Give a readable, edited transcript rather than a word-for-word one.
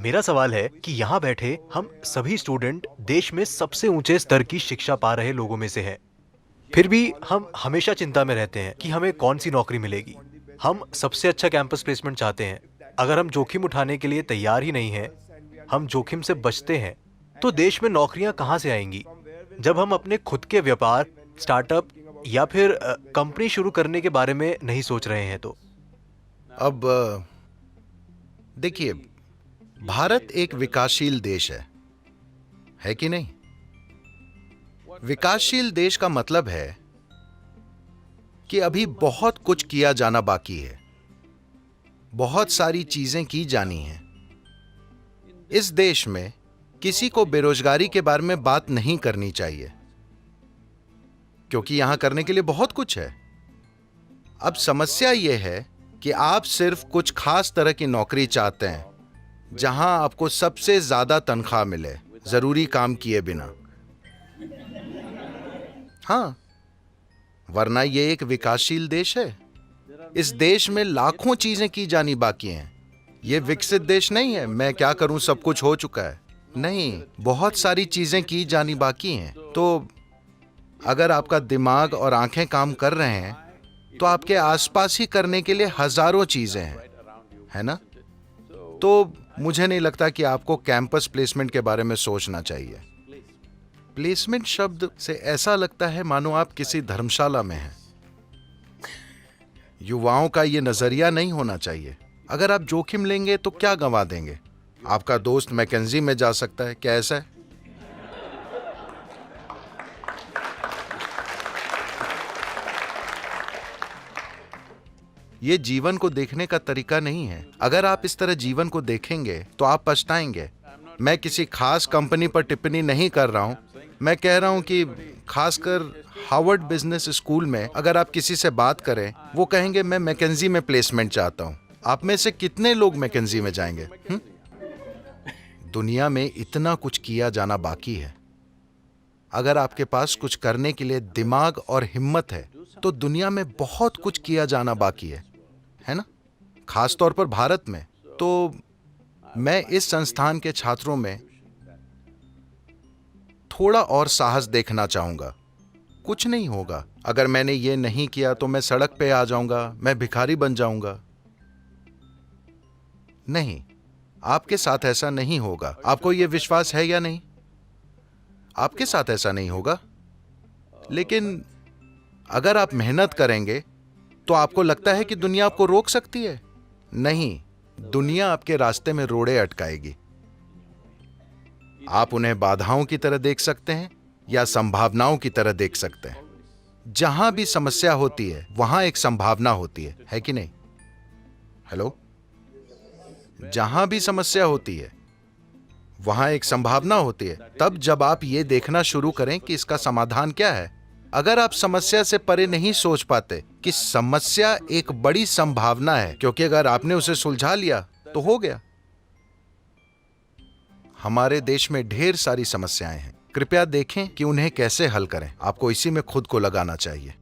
मेरा सवाल है कि यहाँ बैठे हम सभी स्टूडेंट देश में सबसे ऊंचे स्तर की शिक्षा पा रहे लोगों में से हैं। फिर भी हम हमेशा चिंता में रहते हैं कि हमें कौन सी नौकरी मिलेगी। हम सबसे अच्छा कैंपस प्लेसमेंट चाहते हैं। अगर हम जोखिम उठाने के लिए तैयार ही नहीं हैं, हम जोखिम से बचते हैं, तो देश में नौकरियां कहाँ से आएंगी? जब हम अपने खुद के व्यापार, स्टार्टअप या फिर कंपनी शुरू करने के बारे में नहीं सोच रहे हैं तो। अब देखिए, भारत एक विकासशील देश है कि नहीं? विकासशील देश का मतलब है कि अभी बहुत कुछ किया जाना बाकी है, बहुत सारी चीजें की जानी हैं। इस देश में किसी को बेरोजगारी के बारे में बात नहीं करनी चाहिए, क्योंकि यहां करने के लिए बहुत कुछ है। अब समस्या यह है कि आप सिर्फ कुछ खास तरह की नौकरी चाहते हैं, जहां आपको सबसे ज्यादा तनख्वाह मिले, जरूरी काम किए बिना। हाँ, वरना यह एक विकासशील देश है। इस देश में लाखों चीजें की जानी बाकी हैं। यह विकसित देश नहीं है, मैं क्या करूं सब कुछ हो चुका है। नहीं, बहुत सारी चीजें की जानी बाकी हैं। तो अगर आपका दिमाग और आंखें काम कर रहे हैं, तो आपके आसपास ही करने के लिए हजारों चीजें हैं, है ना? तो मुझे नहीं लगता कि आपको कैंपस प्लेसमेंट के बारे में सोचना चाहिए। प्लेसमेंट शब्द से ऐसा लगता है मानो आप किसी धर्मशाला में हैं। युवाओं का ये नजरिया नहीं होना चाहिए। अगर आप जोखिम लेंगे तो क्या गंवा देंगे? आपका दोस्त मैकेंजी में जा सकता है, क्या ऐसा है? ये जीवन को देखने का तरीका नहीं है। अगर आप इस तरह जीवन को देखेंगे तो आप पछताएंगे। मैं किसी खास कंपनी पर टिप्पणी नहीं कर रहा हूं। मैं कह रहा हूं कि खासकर हार्वर्ड बिजनेस स्कूल में अगर आप किसी से बात करें, वो कहेंगे मैं मैकेंजी में प्लेसमेंट चाहता हूं। आप में से कितने लोग मैकेंजी में जाएंगे? दुनिया में इतना कुछ किया जाना बाकी है। अगर आपके पास कुछ करने के लिए दिमाग और हिम्मत है, तो दुनिया में बहुत कुछ किया जाना बाकी है ना? खास तौर पर भारत में। तो मैं इस संस्थान के छात्रों में थोड़ा और साहस देखना चाहूंगा। कुछ नहीं होगा। अगर मैंने ये नहीं किया तो मैं सड़क पे आ जाऊंगा, मैं भिखारी बन जाऊंगा। नहीं, आपके साथ ऐसा नहीं होगा। आपको यह विश्वास है या नहीं? आपके साथ ऐसा नहीं होगा। लेकिन अगर आप मेहनत करेंगे तो आपको लगता है कि दुनिया आपको रोक सकती है? नहीं, दुनिया आपके रास्ते में रोड़े अटकाएगी। आप उन्हें बाधाओं की तरह देख सकते हैं या संभावनाओं की तरह देख सकते हैं। जहां भी समस्या होती है, वहां एक संभावना होती है कि नहीं? हेलो? जहां भी समस्या होती है, वहां एक संभावना होती है। तब जब आप ये देखना शुरू करें कि इसका समाधान क्या है। अगर आप समस्या से परे नहीं सोच पाते कि समस्या एक बड़ी संभावना है, क्योंकि अगर आपने उसे सुलझा लिया तो हो गया। हमारे देश में ढेर सारी समस्याएं हैं। कृपया देखें कि उन्हें कैसे हल करें। आपको इसी में खुद को लगाना चाहिए।